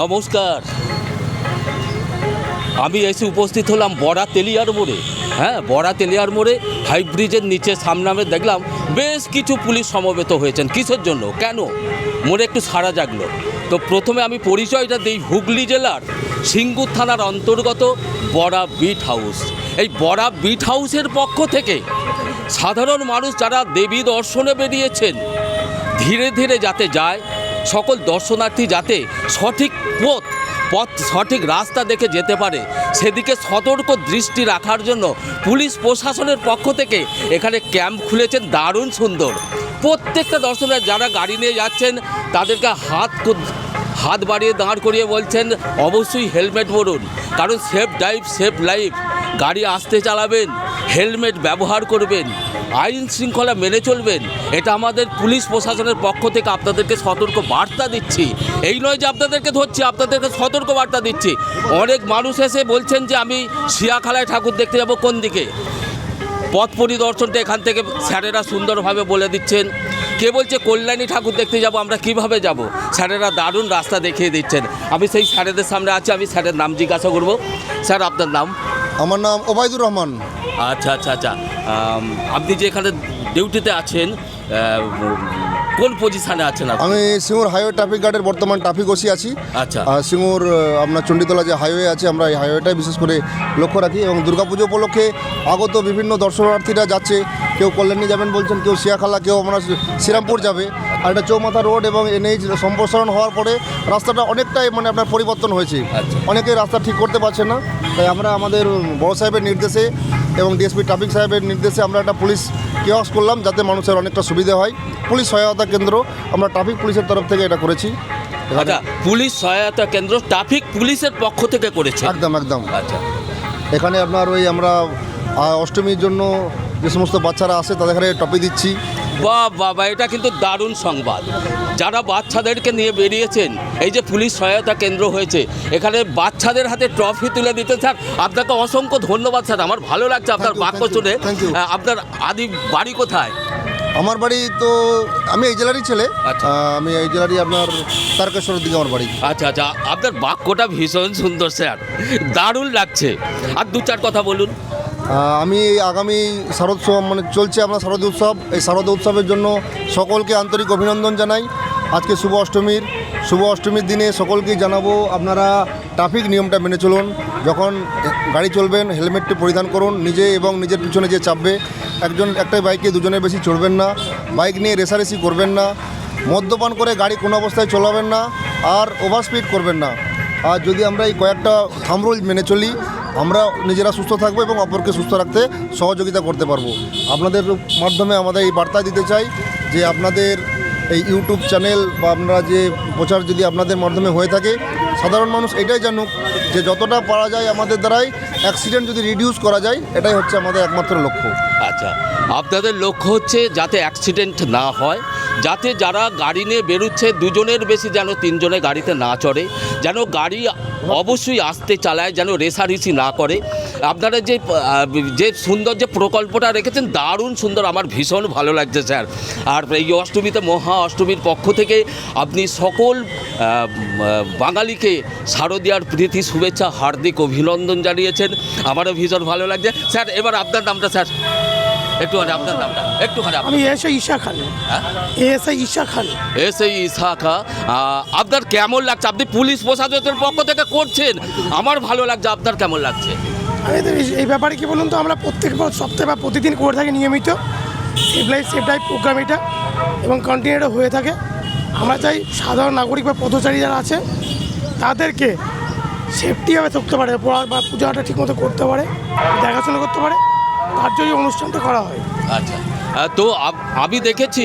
নমস্কার। আমি এসে উপস্থিত হলাম বড়া তেলিয়ার মোড়ে। হ্যাঁ, বড়া তেলিয়ার মোড়ে হাইব্রিজের নিচে সামনে দেখলাম বেশ কিছু পুলিশ সমবেত হয়েছেন। কিসের জন্য, কেন, মনে একটু সাড়া জাগলো। তো প্রথমে আমি পরিচয়টা দিই। হুগলি জেলার সিঙ্গুর থানার অন্তর্গত বড়া বিট হাউস। এই বড়া বিট হাউসের পক্ষ থেকে সাধারণ মানুষ যারা দেবী দর্শনে বেরিয়েছেন, ধীরে ধীরে যাতে যায়, সকল দর্শনার্থী যাতে সঠিক পথ সঠিক রাস্তা দেখে যেতে পারে, সেদিকে সতর্ক দৃষ্টি রাখার জন্য পুলিশ প্রশাসনের পক্ষ থেকে এখানে ক্যাম্প খুলেছেন। দারুণ সুন্দর। প্রত্যেকটা দর্শনার্থী যারা গাড়ি নিয়ে যাচ্ছেন তাদেরকে হাত বাড়িয়ে দাঁড় করিয়ে বলছেন অবশ্যই হেলমেট পরুন, কারণ সেফ ড্রাইভ সেফ লাইফ। গাড়ি আস্তে চালাবেন, হেলমেট ব্যবহার করবেন, আইন শৃঙ্খলা মেনে চলবেন। এটা আমাদের পুলিশ প্রশাসনের পক্ষ থেকে আপনাদেরকে সতর্ক বার্তা দিচ্ছি। এই নয় যে আপনাদেরকে ধরছি, আপনাদেরকে সতর্ক বার্তা দিচ্ছি। অনেক মানুষ এসে বলছেন যে আমি শিয়াখালায় ঠাকুর দেখতে যাব, কোন দিকে, পথ পরিদর্শনটা এখান থেকে স্যারেরা সুন্দরভাবে বলে দিচ্ছেন। কে বলছে কল্যাণী ঠাকুর দেখতে যাব, আমরা কিভাবে যাব, স্যারেরা দারুণ রাস্তা দেখিয়ে দিচ্ছেন। আমি সেই স্যারেদের সামনে আছি, আমি স্যারের নাম জিজ্ঞাসা করব। স্যার, আপনার নাম? আমার নাম ওবায়দুর রহমান। আচ্ছা আচ্ছা আচ্ছা। আপনি যে এখানে ডিউটিতে আছেন, কোন পজিশানে আছেন আপনি? আমি সিঙ্গুর হাইওয়ে ট্রাফিক গার্ডের বর্তমান ট্রাফিক ওসি আছি। আচ্ছা। সিঙ্গুর আপনার চণ্ডীতলা যে হাইওয়ে আছে, আমরা এই হাইওয়েটাই বিশেষ করে লক্ষ্য রাখি। এবং দুর্গাপুজো উপলক্ষে আগত বিভিন্ন দর্শনার্থীরা যাচ্ছে, কেউ কল্যাণী যাবেন বলছেন, কেউ শিয়াখালা, কেউ আমরা শ্রীরামপুর যাবে। আর এটা চৌমাথা রোড এবং এনএইচ সম্প্রসারণ হওয়ার পরে রাস্তাটা অনেকটাই আপনার পরিবর্তন হয়েছে। অনেকে রাস্তা ঠিক করতে পারছে না, তাই আমরা আমাদের বড় সাহেবের নির্দেশে এবং ডিএসপি ট্রাফিক সাহেবের নির্দেশে আমরা একটা পুলিশ কিওস্ক করলাম, যাতে মানুষের অনেকটা সুবিধা হয়। পুলিশ সহায়তা কেন্দ্র আমরা ট্রাফিক পুলিশের তরফ থেকে এটা করেছি। আচ্ছা, পুলিশ সহায়তা কেন্দ্র ট্রাফিক পুলিশের পক্ষ থেকে করেছে? একদম। আচ্ছা। এখানে আপনার আমরা অষ্টমীর জন্য যে সমস্ত বাচ্চারা আসে তাদের এখানে টপি দিচ্ছি। বাহ বাবা, এটা কিন্তু দারুণ সংবাদ। যারা বাচ্চাদেরকে নিয়ে বেরিয়েছেন, এই যে পুলিশ সহায়তা কেন্দ্র হয়েছে, এখানে বাচ্চাদের হাতে ট্রফি তুলে দিতে। স্যার, আপনাকে অসংখ্য ধন্যবাদ। স্যার, আমার ভালো লাগছে আপনার বাক্য শুনে। আপনার আদি বাড়ি কোথায়? আমার বাড়ি তো, আমি এই জেলারই ছেলে। আচ্ছা। আমি এই জেলারই আপনার তারকেশ্বরের দিকে আমার বাড়ি। আচ্ছা আচ্ছা, আপনার বাক্যটা ভীষণ সুন্দর স্যার, দারুণ লাগছে। আর দু চার কথা বলুন। আমি আগামী শারদোৎসব চলছে আমরা শারদীয় উৎসব, এই শারদীয় উৎসবের জন্য সকলকে আন্তরিক অভিনন্দন জানাই। আজকে শুভ অষ্টমীর দিনে সকলকেই জানাবো, আপনারা ট্রাফিক নিয়মটা মেনে চলুন। যখন গাড়ি চলবেন হেলমেটটি পরিধান করুন, নিজে এবং নিজের পিছনে যে চাপবে, একটাই বাইকে দুজনের বেশি চড়বেন না, বাইক নিয়ে রেসারেসি করবেন না, মদ্যপান করে গাড়ি কোনো অবস্থায় চালাবেন না, আর ওভার স্পিড করবেন না। আর যদি আমরা এই কয়েকটা থাম্ব রুল মেনে চলি, আমরা নিজেরা সুস্থ থাকবো এবং অপরকে সুস্থ রাখতে সহযোগিতা করতে পারবো। আপনাদের মাধ্যমে আমাদের এই বার্তা দিতে চাই যে আপনাদের এই ইউটিউব চ্যানেল বা আপনারা যে প্রচার যদি আপনাদের মাধ্যমে হয়ে থাকে, সাধারণ মানুষ এটাই জানুক যে যতটা পারা যায় আমাদের দ্বারাই অ্যাক্সিডেন্ট যদি রিডিউস করা যায়, এটাই হচ্ছে আমাদের একমাত্র লক্ষ্য। আচ্ছা, আপনাদের লক্ষ্য হচ্ছে যাতে অ্যাক্সিডেন্ট না হয়, যাতে যারা গাড়ি নিয়ে বেরোচ্ছে দুজনের বেশি যেন তিনজনে গাড়িতে না চড়ে, যেন গাড়ি অবশ্যই আস্তে চালায়, যেন রেসারেসি না করে। আপনারা যে সুন্দর যে প্রকল্পটা রেখেছেন, দারুণ সুন্দর, আমার ভীষণ ভালো লাগছে স্যার। আর এই অষ্টমীতে, মহা অষ্টমীর পক্ষ থেকে আপনি সকল বাঙালিকে শারদীয়ার প্রীতি শুভেচ্ছা, হার্দিক অভিনন্দন জানিয়েছেন, আমারও ভীষণ ভালো লাগছে। স্যার, এবার আপনার নামটা স্যার একটুখানি, আপনার নামটা একটুখানি। আমি এসে ঈশা খান। এসে ঈশা খা। আপনার কেমন লাগছে? আপনি পুলিশ প্রশাসনের পক্ষ থেকে করছেন, আমার ভালো লাগছে, আপনার কেমন লাগছে? আমি এই ব্যাপারে কি বলুন তো, আমরা প্রত্যেক সপ্তাহে বা প্রতিদিন করে থাকি নিয়মিত সেফ লাইফ প্রোগ্রাম এটা, এবং কন্টিনিউ হয়ে থাকে। আমরা চাই সাধারণ নাগরিক বা পথচারী যারা আছে তাদেরকে সেফটিভাবে থাকতে পারে, পড়া বা পূজাটা ঠিকমতো করতে পারে, দেখাশোনা করতে পারে, তার জন্য অনুষ্ঠানটা করা হয়। আচ্ছা, তো আমি দেখেছি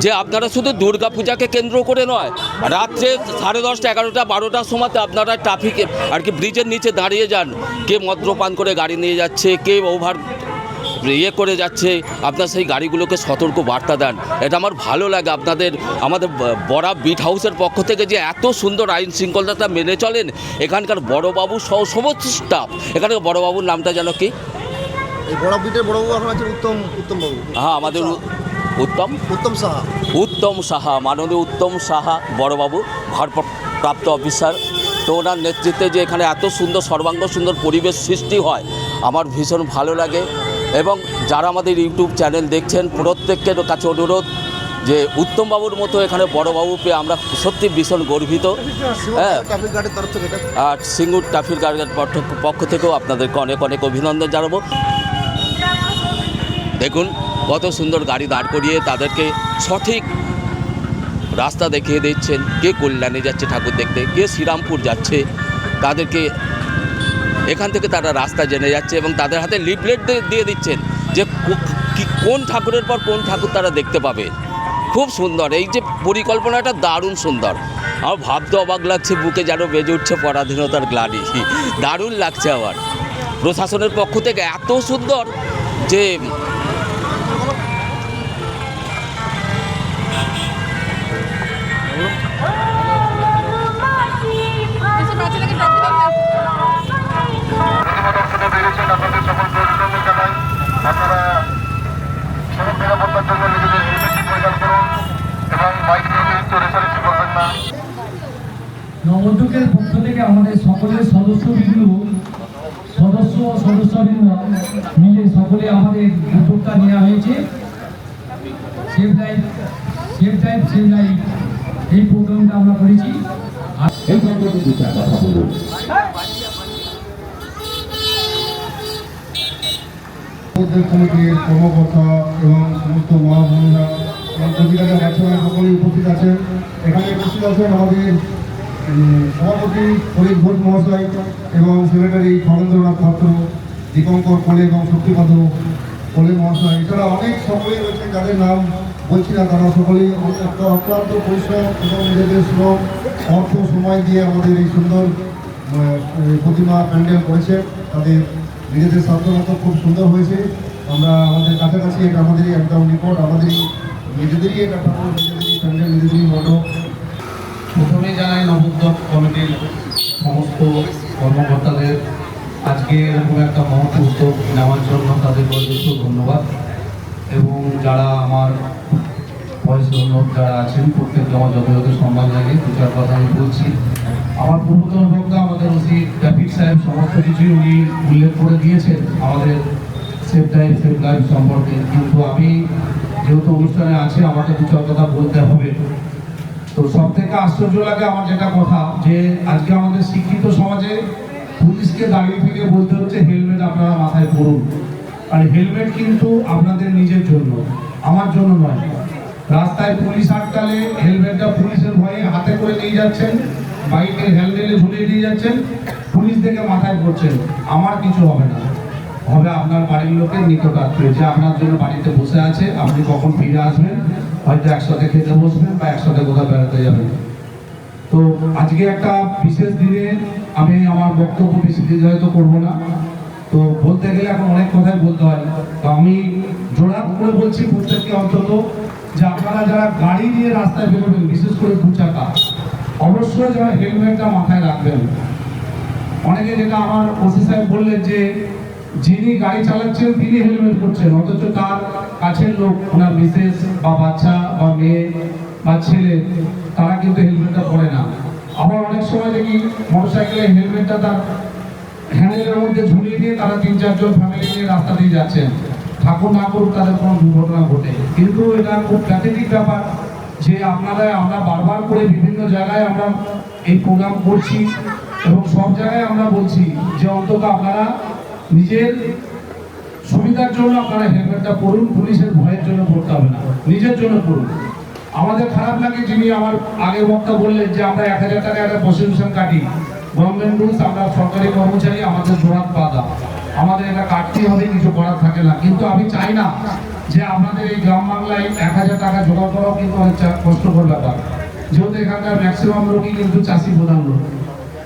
যে আপনারা শুধু দুর্গা পূজাকে কেন্দ্র করে নয়, রাত্রে 10:30, 11টা, 12টার সময়তে আপনারা ট্রাফিকে আর কি ব্রিজের নিচে দাঁড়িয়ে যান। কে মদ্যপান করে গাড়ি নিয়ে যাচ্ছে, কে ওভার করে যাচ্ছে, আপনার সেই গাড়িগুলোকে সতর্ক বার্তা দেন। এটা আমার ভালো লাগে। আমাদের বড়া বিট হাউসের পক্ষ থেকে যে এত সুন্দর আইন শৃঙ্খলাটা মেনে চলেন, এখানকার বড়বাবু সহ সমস্ত স্টাফ, এখানকার বড়বাবুর নামটা যেন কি? এই বড় বিটের বড়বাবু এখন আছেন উত্তম বাবু। হ্যাঁ, আমাদের উত্তম সাহা। উত্তম সাহা, মাননীয় উত্তম সাহা বড়বাবু, ভারপ্রাপ্ত অফিসার। তো ওনার নেতৃত্বে যে এখানে এত সুন্দর সর্বাঙ্গ সুন্দর পরিবেশ সৃষ্টি হয় আমার ভীষণ ভালো লাগে। এবং যারা আমাদের ইউটিউব চ্যানেল দেখছেন প্রত্যেকের কাছে অনুরোধ যে উত্তমবাবুর মতো এখানে বড়বাবু পেয়ে আমরা সত্যি ভীষণ গর্বিত। হ্যাঁ, ট্রাফিক গার্ডের তরফ থেকে এটা আর সিঙ্গুর ট্রাফিক গার্ডের পক্ষ থেকেও আপনাদেরকে অনেক অনেক অভিনন্দন জানাবো। দেখুন কত সুন্দর গাড়ি দাঁড় করিয়ে তাদেরকে সঠিক রাস্তা দেখিয়ে দিচ্ছেন। কে কল্যাণে যাচ্ছে ঠাকুর দেখতে, কে শ্রীরামপুর যাচ্ছে, তাদেরকে এখান থেকে তারা রাস্তা জেনে যাচ্ছে এবং তাদের হাতে লিফলেট দিয়ে দিচ্ছেন যে কোন ঠাকুরের পর কোন ঠাকুর তারা দেখতে পাবে। খুব সুন্দর এই যে পরিকল্পনাটা, দারুণ সুন্দর। আমার ভাবতে অবাক লাগছে, বুকে যেন বেজে উঠছে পরাধীনতার গ্লানি। দারুণ লাগছে আমার প্রশাসনের পক্ষ থেকে এত সুন্দর যে আপনারা সড়ক নিরাপত্তার জন্য নিজেদের হেলমেট পরিধান করুন এবং বাইক নিয়ে কিন্তু রেসারেসি করবেন না। নবদ্বীপের পক্ষ থেকে আমাদের সকলের সদস্যবৃন্দ ও সদস্যবৃন্দ মিলে সকলে আমাদের উদ্যোগটা নেওয়া হয়েছে। সেভ লাইফ এই প্রোগ্রামটা আমরা করেছি। এই সম্পর্কে দু চার কথা বলুন। কমিটির কর্মকর্তা এবং সমস্ত মা বোনেরা এবং কবিরাজা বাচ্চারা সকলেই উপস্থিত আছেন। এখানে উপস্থিত আছেন আমাদের সভাপতি ফরিদ ঘোষ মহাশয় এবং সেক্রেটারি খগেন্দ্রনাথ পাত্র, দীপঙ্কর কোলে এবং শক্তিপদ কোলে মহাশয়। এছাড়া অনেক সকলেই রয়েছেন যাদের নাম বলছি না, তারা সকলেই অক্লান্ত পরিশ্রম এবং নিজেদের শ্রম অর্থ সময় দিয়ে আমাদের এই সুন্দর প্রতিমা প্যান্ডেল করেছে। তাদের নিজেদের সাধ্য মতো খুব সুন্দর হয়েছে। আমরা আমাদের কাছাকাছি, এটা আমাদেরই একদম নিকট, আমাদেরই নিজেদেরই এটা ঠাকুর, নিজেদেরই প্যান্ডেল, নিজেদেরই মণ্ডপ। প্রথমে জানাই নবদ্বীপ কমিটির সমস্ত কর্মকর্তাদের আজকে এরকম একটা মহৎ উদ্যোগ নেওয়ার জন্য তাদের যথেষ্ট ধন্যবাদ। এবং যারা আমার বয়সজন্য যারা আছেন প্রত্যেককে আমার যত যত সম্মান লাগে দু চার কথা আমি বলছি। আমার পূর্বতন বক্তা আমাদের ওসি ট্রাফিক সাহেব সমস্ত কিছুই উনি উল্লেখ করে দিয়েছেন আমাদের সেফ লাইফ সম্পর্কে। কিন্তু আমি যেহেতু অনুষ্ঠানে আছি আমাকে দু চার কথা বলতে হবে। তো সব থেকে আশ্চর্য লাগে আমার যেটা কথা, যে আজকে আমাদের শিক্ষিত সমাজে পুলিশকে দাঁড়িয়ে থেকে বলতে হচ্ছে হেলমেট আপনারা মাথায় পরুন। আর হেলমেট কিন্তু আপনাদের নিজের জন্য, আমার জন্য নয়। রাস্তায় পুলিশ আটকালে হেলমেটটা পুলিশের ভয়ে হাতে করে নিয়ে যাচ্ছেন, বাইকের হ্যান্ডেলে ঝুলিয়ে নিয়ে যাচ্ছেন, পুলিশ দেখে মাথায় পড়ছেন। আমার কিছু হবে না, হবে আপনার বাড়ির লোকের নিকট আত্মীয় যে আপনার জন্য বাড়িতে বসে আছে, আপনি কখন ফিরে আসবেন, হয়তো একসাথে খেতে বসবেন বা একসাথে কোথাও বেড়াতে যাবেন। তো আজকে একটা বিশেষ দিনে আমি আমার বক্তব্য বেশি দীর্ঘায়িত করবো না। তো বলতে গেলে এখন অনেক কথাই বলতে হয়। তো আমি জোড়া করে বলছি প্রত্যেককে অন্তত যে আপনারা যারা গাড়ি নিয়ে রাস্তায় বেরোবেন, বিশেষ করে দু চাকা, অবশ্যই যারা হেলমেটটা মাথায় রাখবেন। অনেকে যেটা আমার ওসি সাহেব বললেন যে যিনি গাড়ি চালাচ্ছেন তিনি হেলমেট করছেন, অথচ তার কাছের লোক, ওনার মিসেস বা বাচ্চা বা মেয়ে বা ছেলে, তারা কিন্তু হেলমেটটা পরে না। আবার অনেক সময় দেখি মোটরসাইকেলে হেলমেটটা তার হ্যান্ডেলের মধ্যে ঝুলিয়ে দিয়ে তারা 3-4 ফ্যামিলি নিয়ে রাস্তা দিয়ে যাচ্ছেন। ঠাকুর না করুক তাদের কোনো দুর্ঘটনা ঘটে। কিন্তু এটা খুব প্রাকৃতিক ব্যাপার যে আমরা বারবার করে বিভিন্ন জায়গায় আমরা এই প্রোগ্রাম করছি এবং সব জায়গায় আমরা বলছি যে অন্তত আপনারা নিজের সুবিধার জন্য আপনারা হেলমেটটা পরুন, পুলিশের ভয়ের জন্য পড়তে হবে না, নিজের জন্য পড়ুন। আমাদের খারাপ লাগে যিনি আমার আগে বক্তা বললেন যে আমরা 1000 টাকা একটা প্রসিকিউশন কাটি, গভর্নমেন্ট রুলস, আমরা সরকারি কর্মচারী, আমাদের জোরাত বাধা, আমাদের এটা কাটতেই হবে, কিছু করার থাকে না। কিন্তু আমি চাই না যে আপনাদের এই গ্রাম বাংলায় 1000 টাকা জোগাড় করাও কিন্তু অনেক কষ্টকর ব্যাপার। যেহেতু এখানকার ম্যাক্সিমাম লোকই কিন্তু চাষি প্রধান লোক,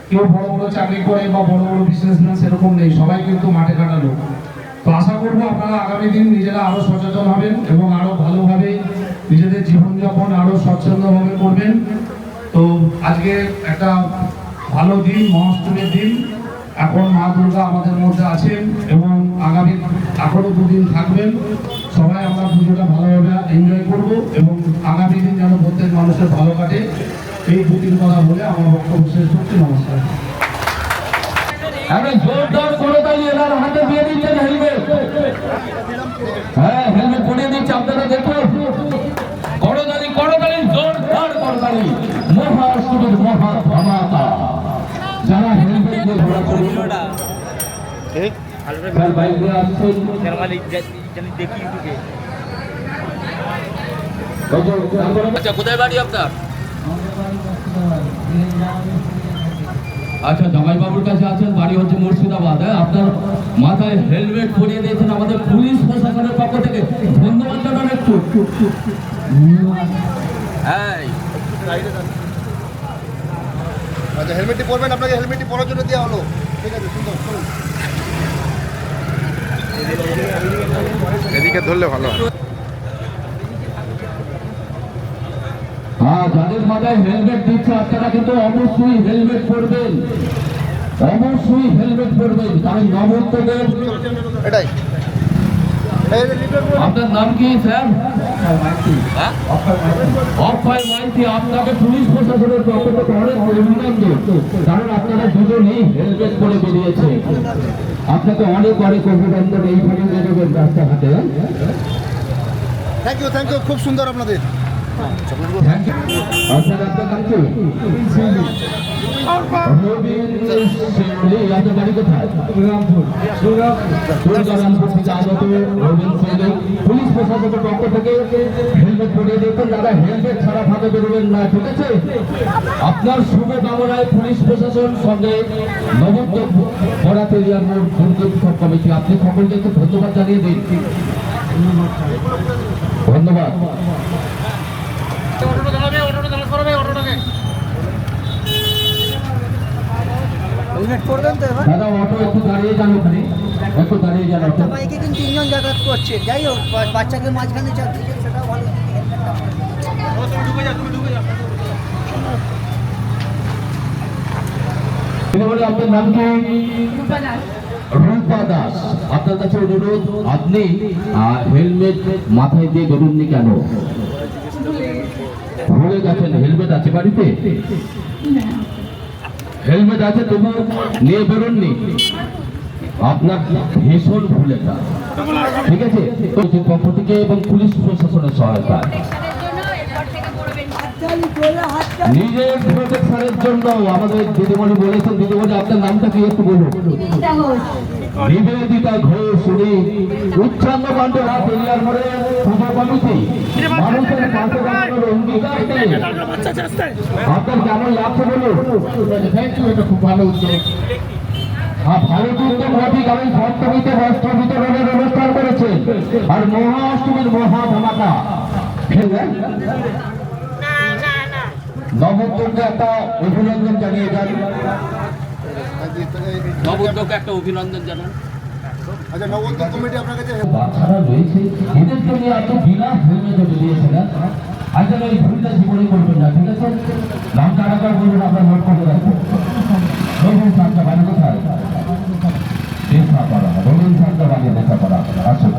কেউ বড় বড় চাকরি করে বা বড় বড় বিজনেসম্যান সেরকম নেই, সবাই কিন্তু মাঠে কাটা লোক। তো আশা করবো আপনারা আগামী দিন নিজেরা আরো সচেতন হবেন এবং আরো ভালোভাবে নিজেদের জীবনযাপন আরো স্বচ্ছন্দভাবে করবেন। তো আজকে একটা ভালো দিন, মহাষ্টমীর দিন, এখন মা দুর্গা আমাদের মধ্যে আছেন এবং আগামী এখনো দুদিন থাকবেন। সবাই আমরা পুজোটা ভালোভাবে এনজয় করব এবং আগামী দিন যেন প্রত্যেক মানুষের ভালো কাটে, এই দুদিন কথা বলে আমার বক্তব্য শেষ করছি। নমস্কার। আমি জোরদার করে দাঁড়িয়ে এনার হাতে দিয়ে দিচ্ছেন হেলমেট। হ্যাঁ, হেলমেট পরিয়ে দিচ্ছে, আপনারা দেখুন। করতালি করতালি, জোরদার করতালি। মহাষ্টমীর মহা ধামাকা। যারা হেলমেট দিয়ে ঘোরাঘুরি তার বাইক দিয়ে আসছেন, আচ্ছা, কোথায় বাড়ি আপনার? আচ্ছা, জামাইবাবুর কাছে আছেন, বাড়ি হচ্ছে মুর্শিদাবাদ। হ্যাঁ, আপনার মাথায় হেলমেট পরিয়ে দিয়েছেন আমাদের পুলিশ প্রশাসনের পক্ষ থেকে, ধন্যবাদ জানান একটু। হ্যাঁ, আচ্ছা, হেলমেটটি পরবেন, আপনাকে হেলমেটটি পরার জন্য দেওয়া হলো। ঠিক আছে, সুন্দর, চলুন। এদিকে ধরলে ভালো। হ্যাঁ, যাদের মাথায় হেলমেট দিচ্ছে আপনারা কিন্তু অবশ্যই হেলমেট পরবেন, অবশ্যই হেলমেট পরবেন, কারণ নবদ্বীপের। এটাই। আপনার নাম কি স্যার? হ্যাঁ? অক্ষয় মাইতি। আপনাকে পুলিশ প্রশাসনের পক্ষ থেকে অনেক অভিনন্দন, কারণ আপনারা দুজনেই হেলমেট পরে বেরিয়েছে। আপনাকে অনেক অনেক অভিনন্দন। এইভাবে বেরোবেন রাস্তাঘাটে। থ্যাংক ইউ, খুব সুন্দর আপনাদের। Thank you. আচ্ছা, আপনার নাম কি? রবীন্দ্র শেওলি। আপনার বাড়ি কোথায়? দুর্গারামপুর থেকে আগত রবীন্দ্র শেওলি। পুলিশ প্রশাসনের পক্ষ থেকে হেলমেট পরিয়ে দিয়েছেন। দাদা, হেলমেট ছাড়া ভাবে বেরোবেন না, ঠিক আছে? আপনার শুভ কামনায় পুলিশ প্রশাসন সঙ্গে নবদ্বীপ বরাতেলিয়ার মোড় দুর্গোৎসব কমিটি, আপনি সকলকে একটু ধন্যবাদ জানিয়ে দিন। ধন্যবাদ। দাদা, অটো একটু দাঁড়িয়ে যান, ওখানে একটু দাঁড়িয়ে যান। অটো বাইকে কিন্তু তিনজন যাতায়াত করছে, যাই হোক বাচ্চাকে মাঝখানে চাপ দিচ্ছে, সেটাও ভালো। আপনার নাম কি? রূপা দাস। আপনার কাছে অনুরোধ, আপনি হেলমেট মাথায় দিয়ে বেরোননি কেন? ভুলে গেছেন? হেলমেট আছে বাড়িতে? হেলমেট আছে তবু নিয়ে বেরোননি? আপনার ভীষণ ভুল এটা, ঠিক আছে? পক্ষ থেকে এবং পুলিশ প্রশাসনের সহায়তা, নিজের প্রোটেকশনের জন্য আমাদের দিদিমণি বলেছেন। দিদিমণি, আপনার নামটা কি একটু বলুন? নিবেদিতা ঘোষ। উনি উচ্ছন্ন কাণ্ড রাতেলিয়ার মোড়ে পুজো কমিটি, মানুষের পাশে দাঁড়ানোর অঙ্গীকার দিয়ে। আপনার কেমন লাগছে বলুন? থ্যাংক ইউ, এটা খুব ভালো উদ্যোগ। ভালো উদ্যোগ ঘটিক। আমি সপ্তমীতে বস্ত্র বিতরণের অনুষ্ঠান করেছে, আর মহা অষ্টমীর মহা ধামাকা। নবদ্বীপকে একটা অভিনন্দন জানিয়ে যান। নবদ্বীপকে একটা অভিনন্দন জানান। আচ্ছা, নবদ্বীপ কমিটি আপনার কাছে বাচ্চারা রয়েছে, এদেরকে নিয়ে এত বিনা হেলমেটে বেরিয়েছিলেন। আজকাল এই ভুলটা জীবনে করবেন না, ঠিক আছে? নামটা আরেকবার বলবেন, আপনার নোট করে রাখবেন। রবীন্দ্র সান্তা বাড়ি কোথায়? দেশাপাড়া। রবীন্দ্র সান্তা বাড়ি দেশাপাড়া। আসুন।